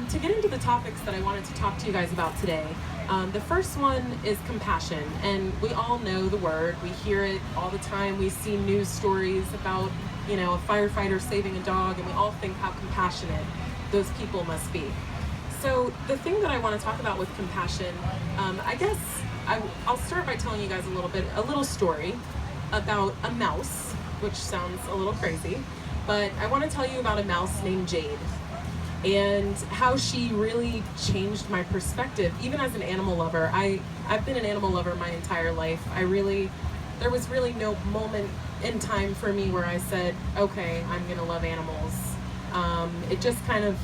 To get into the topics that I wanted to talk to you guys about today, the first one is compassion, and we all know the word. We hear it all the time. We see news stories about, a firefighter saving a dog, and we all think how compassionate those people must be. So the thing that I want to talk about with compassion, I guess I'll start by telling you guys a little story about a mouse, which sounds a little crazy, but I want to tell you about a mouse named Jade, and how she really changed my perspective, even as an animal lover. I've been an animal lover my entire life. There was really no moment in time for me where I said, okay, I'm gonna love animals. It just kind of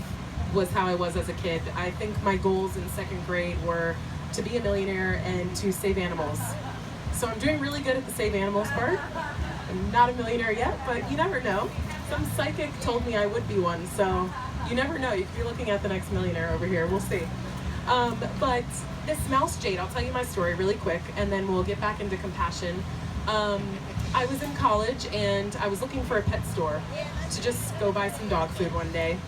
was how I was as a kid. I think my goals in second grade were to be a millionaire and to save animals. So I'm doing really good at the save animals part. I'm not a millionaire yet, but you never know. Some psychic told me I would be one, so you never know. You could be looking at the next millionaire over here. We'll see. But this mouse Jade, I'll tell you my story really quick, and then we'll get back into compassion. I was in college, and I was looking for a pet store to just go buy some dog food one day.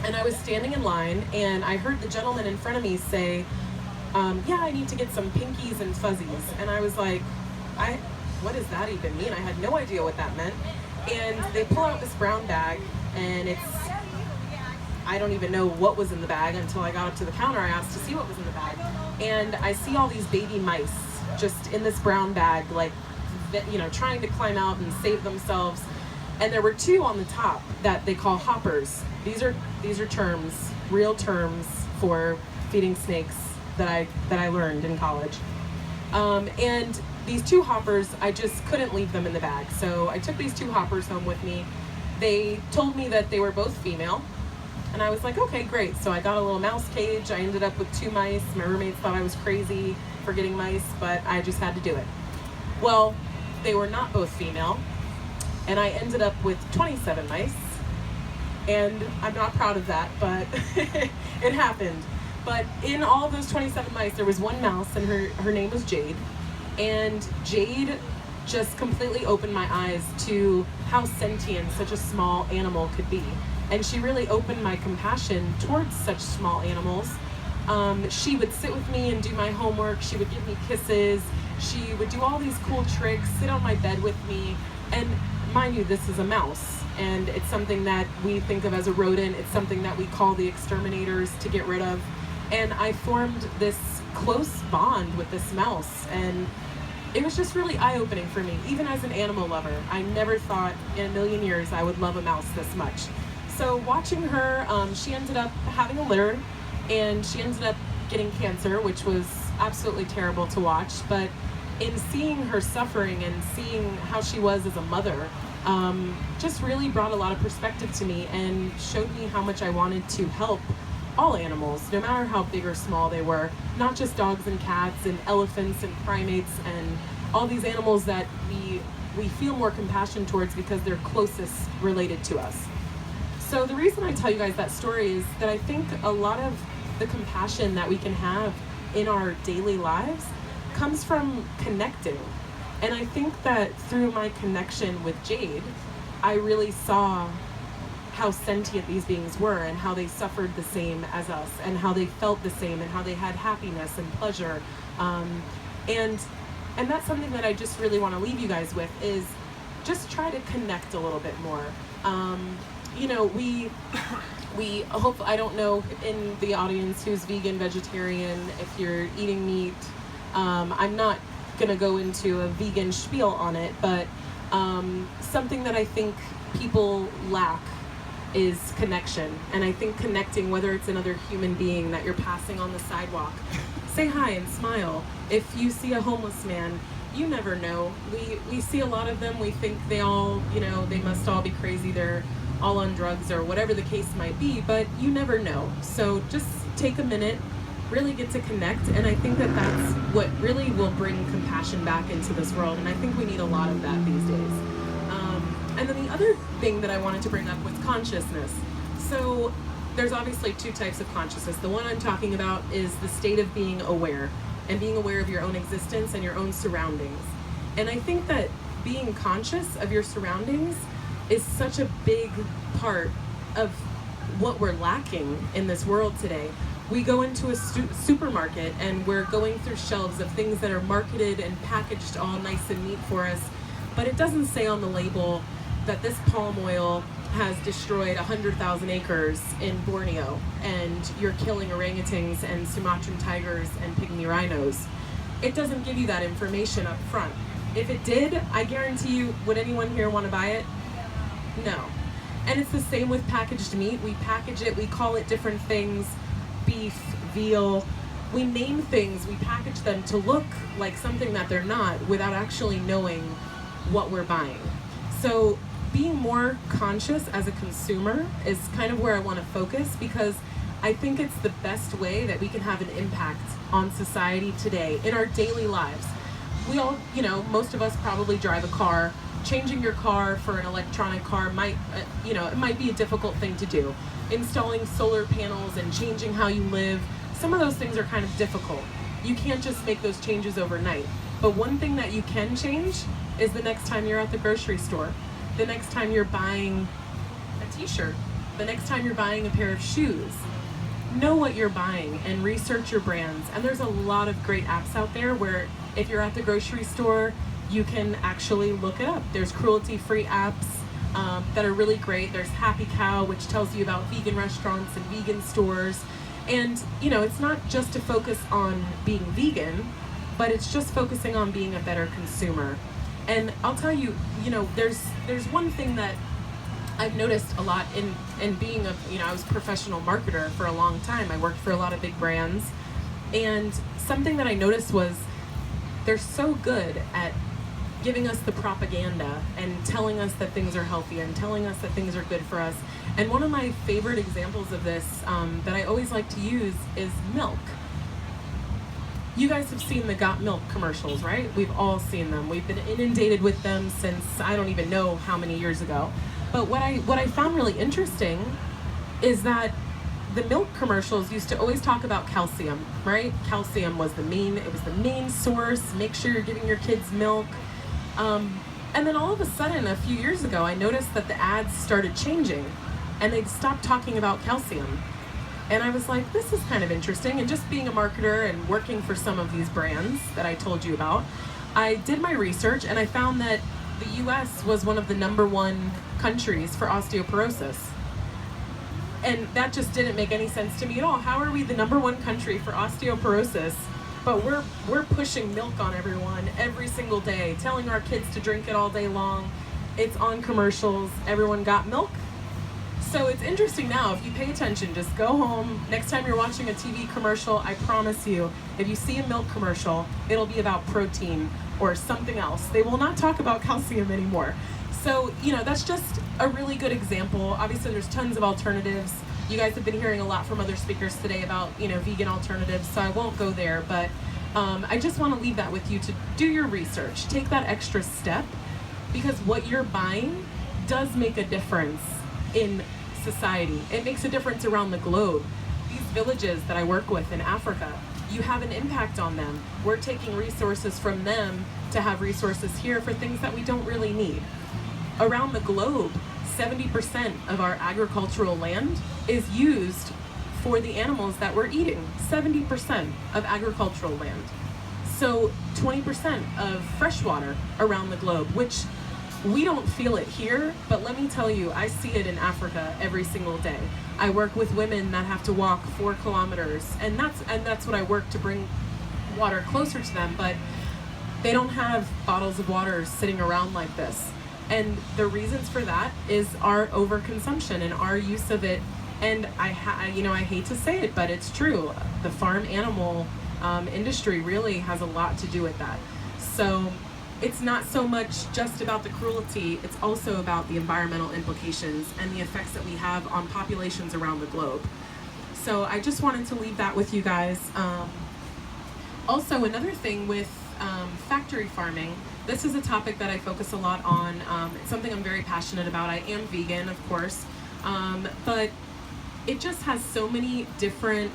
And I was standing in line, and I heard the gentleman in front of me say, yeah, I need to get some pinkies and fuzzies. And I was like, what does that even mean? I had no idea what that meant. And they pull out this brown bag, and I don't even know what was in the bag until I got up to the counter. I asked to see what was in the bag. And I see all these baby mice just in this brown bag, like, trying to climb out and save themselves. And there were two on the top that they call hoppers. These are terms, real terms for feeding snakes that I learned in college. And these two hoppers, I just couldn't leave them in the bag. So I took these two hoppers home with me. They told me that they were both female. And I was like, okay, great. So I got a little mouse cage. I ended up with 2 mice. My roommates thought I was crazy for getting mice, but I just had to do it. Well, they were not both female. And I ended up with 27 mice. And I'm not proud of that, but it happened. But in all of those 27 mice, there was one mouse, and her name was Jade. And Jade just completely opened my eyes to how sentient such a small animal could be. And she really opened my compassion towards such small animals. She would sit with me and do my homework. She would give me kisses. She would do all these cool tricks, sit on my bed with me. And mind you, this is a mouse. And it's something that we think of as a rodent. It's something that we call the exterminators to get rid of. And I formed this close bond with this mouse. And it was just really eye-opening for me, even as an animal lover. I never thought in a million years I would love a mouse this much. So watching her, she ended up having a litter, and she ended up getting cancer, which was absolutely terrible to watch. But in seeing her suffering and seeing how she was as a mother, just really brought a lot of perspective to me and showed me how much I wanted to help all animals, no matter how big or small they were, not just dogs and cats and elephants and primates and all these animals that we feel more compassion towards because they're closest related to us. So the reason I tell you guys that story is that I think a lot of the compassion that we can have in our daily lives comes from connecting. And I think that through my connection with Jade, I really saw how sentient these beings were and how they suffered the same as us and how they felt the same and how they had happiness and pleasure. And that's something that I just really want to leave you guys with, is just try to connect a little bit more. We hope, I don't know in the audience who's vegan, vegetarian, if you're eating meat, I'm not gonna go into a vegan spiel on it, but something that I think people lack is connection. And I think connecting, whether it's another human being that you're passing on the sidewalk, say hi and smile. If you see a homeless man, you never know. We see a lot of them, we think they all, they must all be crazy, they're all on drugs or whatever the case might be, but you never know. So just take a minute, really get to connect, and I think that that's what really will bring compassion back into this world, and I think we need a lot of that these days. And then the other thing that I wanted to bring up was consciousness. So there's obviously 2 types of consciousness. The one I'm talking about is the state of being aware, and being aware of your own existence and your own surroundings. And I think that being conscious of your surroundings is such a big part of what we're lacking in this world today. We go into a supermarket and we're going through shelves of things that are marketed and packaged all nice and neat for us, but it doesn't say on the label that this palm oil has destroyed 100,000 acres in Borneo and you're killing orangutans and Sumatran tigers and pygmy rhinos. It doesn't give you that information up front. If it did, I guarantee you, would anyone here want to buy it? No. And it's the same with packaged meat. We package it, we call it different things, beef, veal. We name things, we package them to look like something that they're not without actually knowing what we're buying. So being more conscious as a consumer is kind of where I want to focus, because I think it's the best way that we can have an impact on society today in our daily lives. We all, most of us probably drive a car. Changing your car for an electronic car might, it might be a difficult thing to do. Installing solar panels and changing how you live, some of those things are kind of difficult. You can't just make those changes overnight. But one thing that you can change is the next time you're at the grocery store, the next time you're buying a t-shirt, the next time you're buying a pair of shoes. Know what you're buying and research your brands. And there's a lot of great apps out there where if you're at the grocery store, you can actually look it up. There's cruelty-free apps that are really great. There's Happy Cow, which tells you about vegan restaurants and vegan stores. And, it's not just to focus on being vegan, but it's just focusing on being a better consumer. And I'll tell you, there's one thing that I've noticed a lot in being I was a professional marketer for a long time. I worked for a lot of big brands. And something that I noticed was they're so good at giving us the propaganda and telling us that things are healthy and telling us that things are good for us. And one of my favorite examples of this that I always like to use is milk. You guys have seen the Got Milk commercials, right? We've all seen them. We've been inundated with them since I don't even know how many years ago. But what I found really interesting is that the milk commercials used to always talk about calcium, right? Calcium was the main source. Make sure you're giving your kids milk. And then all of a sudden, a few years ago, I noticed that the ads started changing and they'd stopped talking about calcium. And I was like, this is kind of interesting. And just being a marketer and working for some of these brands that I told you about, I did my research and I found that the US was one of the #1 countries for osteoporosis. And that just didn't make any sense to me at all. How are we the #1 country for osteoporosis, but we're pushing milk on everyone every single day, telling our kids to drink it all day long. It's on commercials. Everyone got milk. So it's interesting now, if you pay attention, just go home. Next time you're watching a TV commercial, I promise you, if you see a milk commercial, it'll be about protein or something else. They will not talk about calcium anymore. So, that's just a really good example. Obviously, there's tons of alternatives. You guys have been hearing a lot from other speakers today about, vegan alternatives, so I won't go there. But I just want to leave that with you to do your research. Take that extra step, because what you're buying does make a difference in society. It makes a difference around the globe. These villages that I work with in Africa, you have an impact on them. We're taking resources from them to have resources here for things that we don't really need. Around the globe, 70% of our agricultural land is used for the animals that we're eating. 70% of agricultural land. So 20% of freshwater around the globe, which we don't feel it here, but let me tell you, I see it in Africa every single day. I work with women that have to walk 4 kilometers, and that's what I work to bring water closer to them, but they don't have bottles of water sitting around like this. And the reasons for that is our overconsumption and our use of it. And I hate to say it, but it's true. The farm animal industry really has a lot to do with that. So it's not so much just about the cruelty, it's also about the environmental implications and the effects that we have on populations around the globe. So I just wanted to leave that with you guys. Also, another thing with factory farming, this is a topic that I focus a lot on. It's something I'm very passionate about. I am vegan, of course, but it just has so many different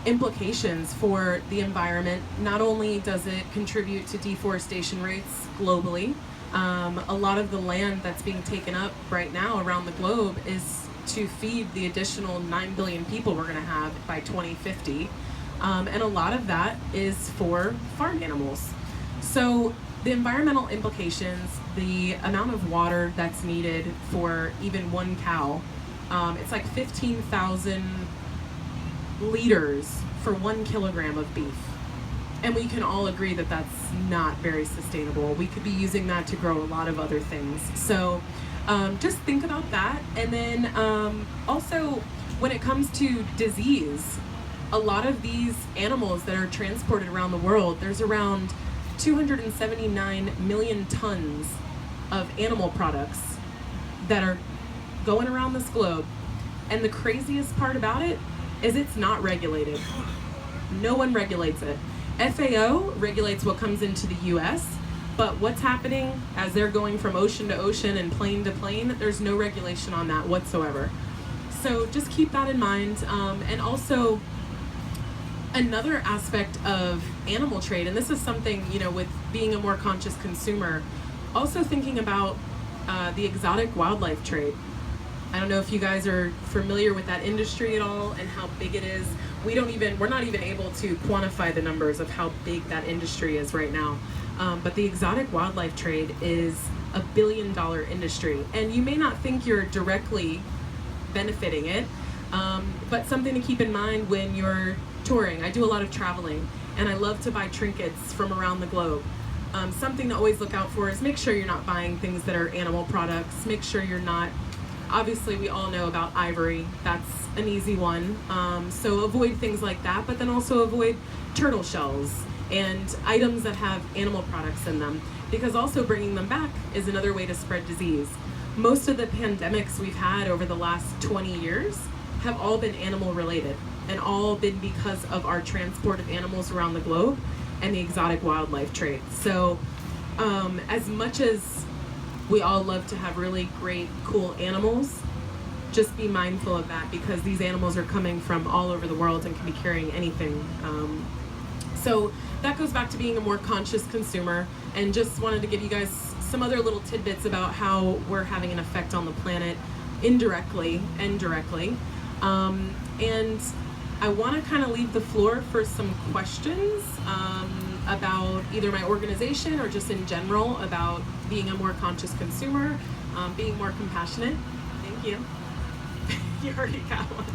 implications for the environment. Not only does it contribute to deforestation rates globally, a lot of the land that's being taken up right now around the globe is to feed the additional 9 billion people we're going to have by 2050. And a lot of that is for farm animals. So the environmental implications, the amount of water that's needed for even one cow, it's like 15,000 liters for 1 kilogram of beef. And we can all agree that that's not very sustainable. We could be using that to grow a lot of other things. So just think about that. And then also, when it comes to disease, a lot of these animals that are transported around the world, there's around 279 million tons of animal products that are going around this globe. And the craziest part about it is it's not regulated. No one regulates it. FAO regulates what comes into the US, but what's happening as they're going from ocean to ocean and plane to plane, there's no regulation on that whatsoever. So just keep that in mind. And also, another aspect of animal trade, and this is something, you know, with being a more conscious consumer, also thinking about the exotic wildlife trade. I don't know if you guys are familiar with that industry at all and how big it is. We're not even able to quantify the numbers of how big that industry is right now. But the exotic wildlife trade is a $1 billion industry. And you may not think you're directly benefiting it, but something to keep in mind when you're touring. I do a lot of traveling, and I love to buy trinkets from around the globe. Something to always look out for is make sure you're not buying things that are animal products. Make sure you're not, obviously we all know about ivory. That's an easy one. So avoid things like that, but then also avoid turtle shells and items that have animal products in them, because also bringing them back is another way to spread disease. Most of the pandemics we've had over the last 20 years have all been animal related, and all been because of our transport of animals around the globe and the exotic wildlife trade. So as much as we all love to have really great, cool animals, just be mindful of that, because these animals are coming from all over the world and can be carrying anything. So that goes back to being a more conscious consumer, and just wanted to give you guys some other little tidbits about how we're having an effect on the planet indirectly and directly. And I want to kind of leave the floor for some questions about either my organization or just in general about being a more conscious consumer, being more compassionate. Thank you. You already got one.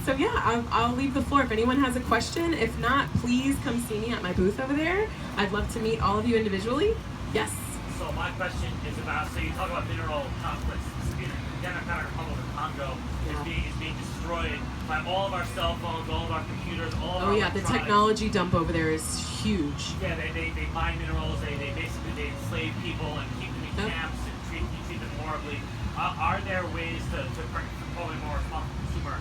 So yeah, I'll leave the floor if anyone has a question. If not, please come see me at my booth over there. I'd love to meet all of you individually. Yes? So my question is about, so you talk about mineral conflicts. The Democratic Republic of Congo is being destroyed by all of our cell phones, all of our computers, all of our the technology dump over there is huge. Yeah, they mine minerals, they basically enslave people and keep them in camps and treat them horribly. Are there ways to probably more responsible consumer?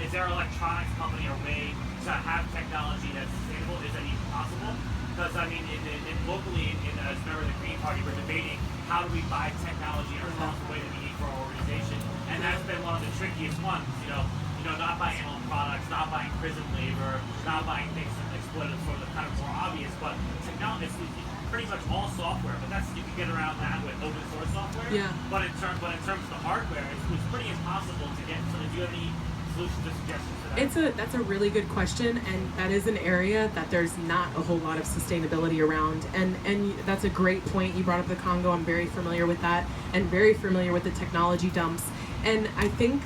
Is there an electronics company or way to have technology that's sustainable? Is that even possible? Because I mean, locally, as a member of the Green Party, we're debating how do we buy technology in a responsible way that we need for our organization, and that's been one of the trickiest ones. You know, not buying animal products, not buying prison labor, not buying things that exploit sort of the kind of more obvious, but technology is pretty much all software. But you can get around that with open source software. Yeah. But in terms of the hardware, it's pretty impossible to get. So do you have any solutions or suggestions for that? That's a really good question, and that is an area that there's not a whole lot of sustainability around. And that's a great point. You brought up the Congo. I'm very familiar with that, and very familiar with the technology dumps. And I think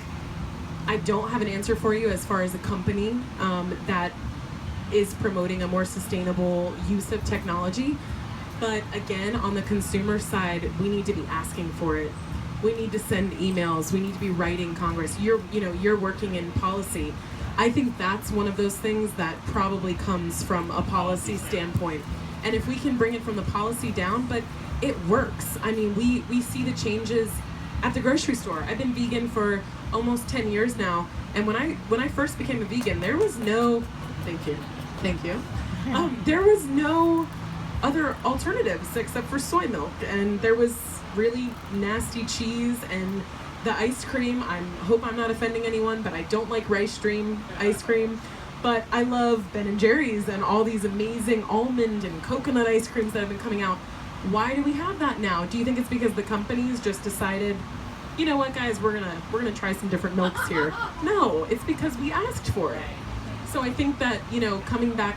I don't have an answer for you as far as a company that is promoting a more sustainable use of technology. But again, on the consumer side, we need to be asking for it. We need to send emails. We need to be writing Congress. You're working in policy. I think that's one of those things that probably comes from a policy standpoint. And if we can bring it from the policy down, but it works. I mean, we see the changes at the grocery store. I've been vegan for almost 10 years now. And when I first became a vegan, there was no, thank you. There was no other alternatives except for soy milk. And there was really nasty cheese and the ice cream. I hope I'm not offending anyone, but I don't like rice stream ice cream. But I love Ben & Jerry's and all these amazing almond and coconut ice creams that have been coming out. Why do we have that now? Do you think it's because the companies just decided, you know what, guys, we're gonna try some different milks here? No, it's because we asked for it. So I think that, you know,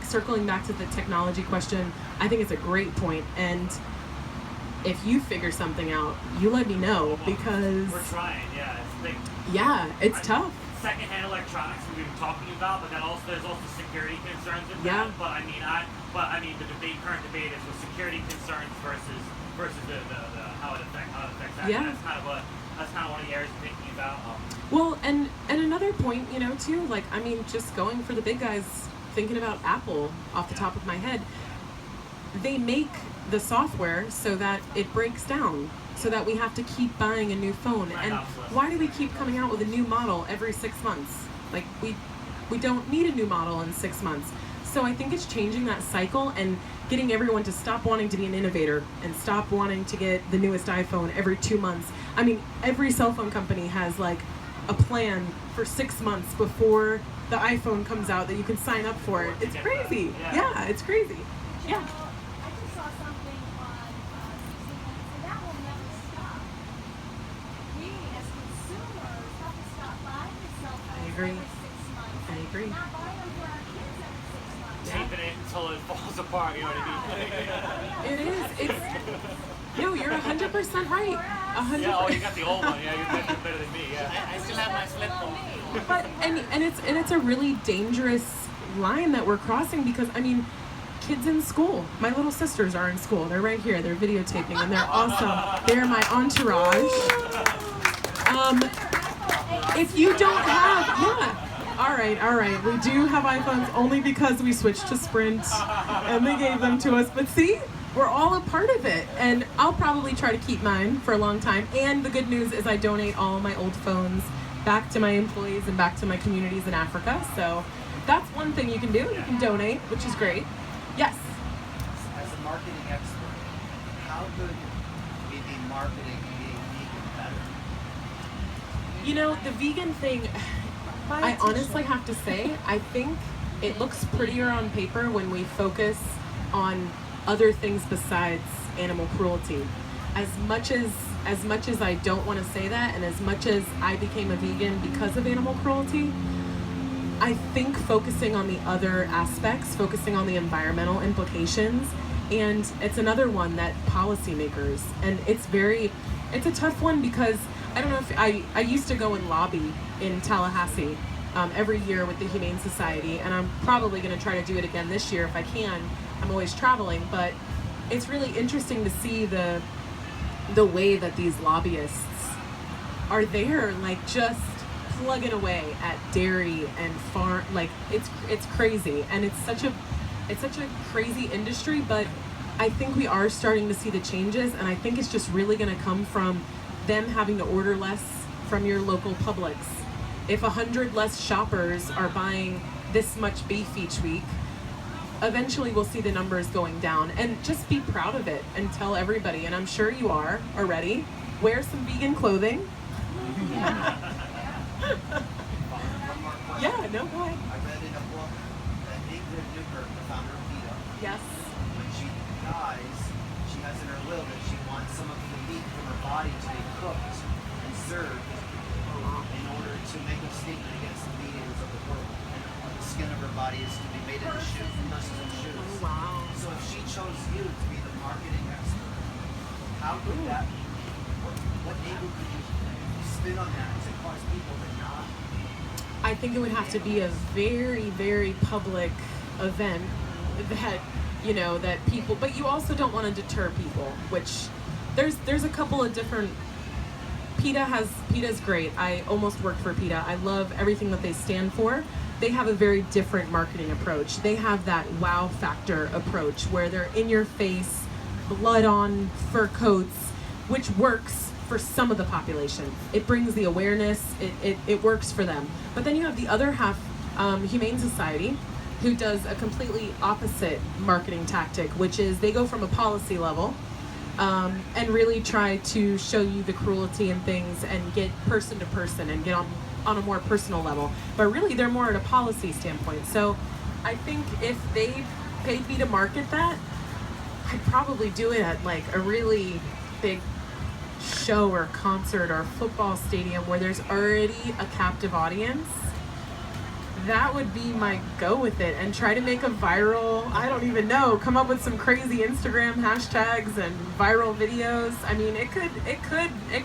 circling back to the technology question, I think it's a great point. And if you figure something out, you let me know, because we're trying. Yeah, it's tough. Secondhand electronics we've been talking about, but then also there's also security concerns with Yeah. that. But I mean, the current debate is with security concerns versus the how it affects that. Yeah. That's kind of one of the areas I'm thinking about. Well, and another point, you know, too, like, I mean, just going for the big guys, thinking about Apple off the top of my head, they make the software so that it breaks down, so that we have to keep buying a new phone. Right, And absolutely. why do we keep coming out with a new model every 6 months? Like, we don't need a new model in 6 months. So I think it's changing that cycle and getting everyone to stop wanting to be an innovator and stop wanting to get the newest iPhone every 2 months. I mean, every cell phone company has like a plan for 6 months before the iPhone comes out that you can sign up for it. It's crazy. Yeah, it's crazy. Yeah. I just saw something on and that will never stop. We as consumers have to stop buying the cell phones agree. every 6 months. I agree. Not buying them for our kids every 6 months. Taping it until it falls apart. You know what I mean? It is. It's no, you're 100% right. 100%. Yeah. Oh, you got the old one. Yeah, you're better than me. Yeah. I still have my flip phone. But and it's a really dangerous line that we're crossing, because I mean, kids in school. My little sisters are in school. They're right here. They're videotaping, and they're awesome. They're my entourage. If you don't have, all right. We do have iPhones only because we switched to Sprint, and they gave them to us. But see, we're all a part of it, and I'll probably try to keep mine for a long time. And the good news is I donate all my old phones back to my employees and back to my communities in Africa. So that's one thing you can do. You can donate, which is great. Yes. As a marketing expert, how could we be marketing being vegan better? You know, the vegan thing, I honestly have to say, I think it looks prettier on paper when we focus on other things besides animal cruelty. As much as I don't want to say that, and as much as I became a vegan because of animal cruelty, I think focusing on the other aspects, focusing on the environmental implications, and it's another one that policymakers, and it's a tough one, because I don't know if I used to go and lobby in Tallahassee every year with the Humane Society, and I'm probably going to try to do it again this year if I can. I'm always traveling, but it's really interesting to see the way that these lobbyists are there, like, just plugging away at dairy and farm. Like, it's crazy, and it's such a crazy industry. But I think we are starting to see the changes, and I think it's just really going to come from them having to order less from your local Publix. If 100 less shoppers are buying this much beef each week, eventually we'll see the numbers going down. And just be proud of it and tell everybody, and I'm sure you are already, wear some vegan clothing. Yeah, no, go ahead. I read in a book that Ingrid Newkirk, the founder of PETA, Yes. when she dies, she has in her will that she wants some of the meat from her body to be cooked and served in order to make a statement against the meat eaters of the world. And the skin of her body is to be made into shoes, purses and shoes. Oh, wow. So if she chose you to be the marketing expert, how could that, what angle could you spin on that to cause people to not? I think it would have to be a very, very public event that, you know, that people, but you also don't want to deter people, which there's a couple of different, PETA's great. I almost worked for PETA. I love everything that they stand for. They have a very different marketing approach. They have that wow factor approach where they're in your face, blood on fur coats, which works for some of the population. It brings the awareness, it works for them. But then you have the other half, Humane Society, who does a completely opposite marketing tactic, which is they go from a policy level and really try to show you the cruelty and things and get person to person and get on a more personal level. But really they're more at a policy standpoint. So I think if they paid me to market that, I'd probably do it at like a really big show or concert or football stadium where there's already a captive audience. That would be my go with it, and try to make a viral, I don't even know, come up with some crazy Instagram hashtags and viral videos. I mean, it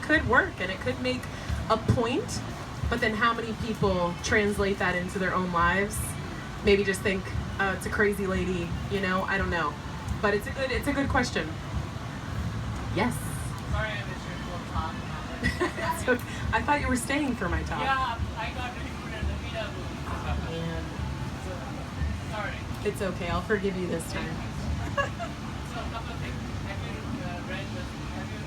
could work, and it could make a point, but then how many people translate that into their own lives? Maybe just think, it's a crazy lady, you know, I don't know. But it's a good question. Yes. Sorry, I missed your full talk. That's okay. I thought you were staying for my talk. Yeah, I got recruited in the media movie. And Sorry. it's okay, I'll forgive you this time. So, a couple of things. Have you read this? Have you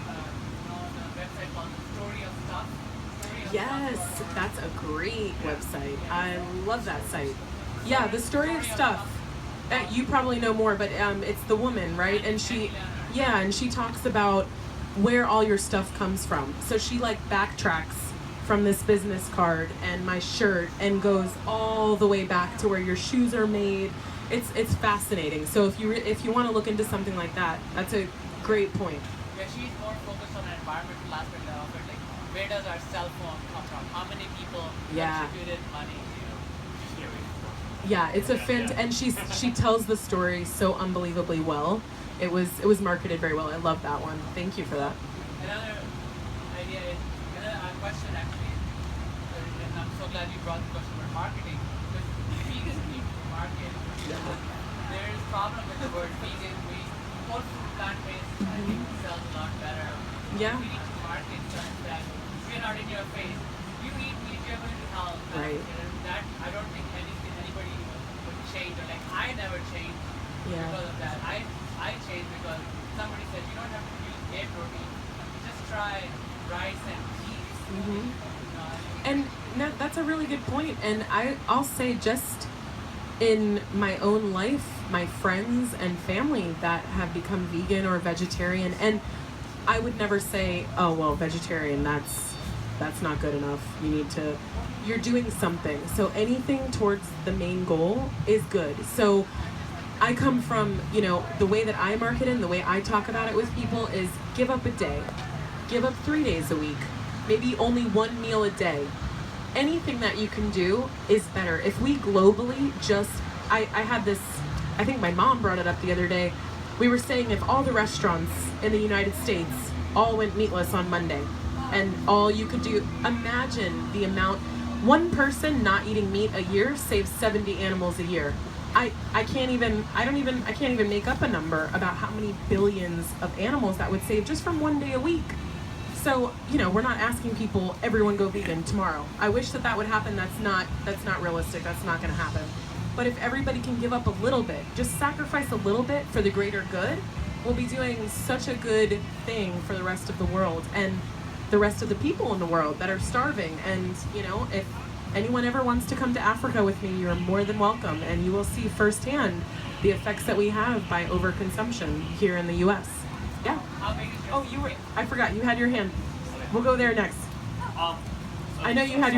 known a website called Story of Stuff? Story of Yes, Stuff. that's a great website. I love that site. Yeah, the story of stuff. You probably know more, but it's the woman, right? And she talks about where all your stuff comes from. So she like backtracks from this business card and my shirt and goes all the way back to where your shoes are made. It's fascinating. So if you want to look into something like that, that's a great point. Yeah, she's more focused on the environmental aspect of it. Like, where does our cell phone come from? How many people contributed money to Yeah, it's a and she tells the story so unbelievably well. It was marketed very well. I love that one. Thank you for that. Another idea is, another question actually, and I'm so glad you brought the question about marketing, because vegan people market, there is a problem with the word vegan. We whole food plant-based, I think, sells a lot better. Yeah. We need to market such that we're not in your face. You eat meat, you're going to health. Right. That, I don't think anybody would change, or like, I never changed Yeah. because of that. I changed because somebody said you don't have to use whey protein. Just try rice and cheese. Mhm. And that's a really good point. And I'll say, just in my own life, my friends and family that have become vegan or vegetarian, and I would never say, oh well, vegetarian, that's not good enough. You're doing something. So anything towards the main goal is good. So I come from, the way that I market it and the way I talk about it with people is give up a day, give up 3 days a week, maybe only one meal a day. Anything that you can do is better. If we globally I had this, I think my mom brought it up the other day. We were saying if all the restaurants in the United States all went meatless on Monday, and all you could do, imagine the amount, one person not eating meat a year saves 70 animals a year. I can't even make up a number about how many billions of animals that would save just from one day a week. So, we're not asking people, everyone go vegan tomorrow. I wish that would happen. That's not realistic. That's not going to happen. But if everybody can give up a little bit, just sacrifice a little bit for the greater good, we'll be doing such a good thing for the rest of the world and the rest of the people in the world that are starving. And, if anyone ever wants to come to Africa with me, you're more than welcome, and you will see firsthand the effects that we have by overconsumption here in the U.S. Yeah. How big is your Oh, I forgot, you had your hand. We'll go there next. I know you had your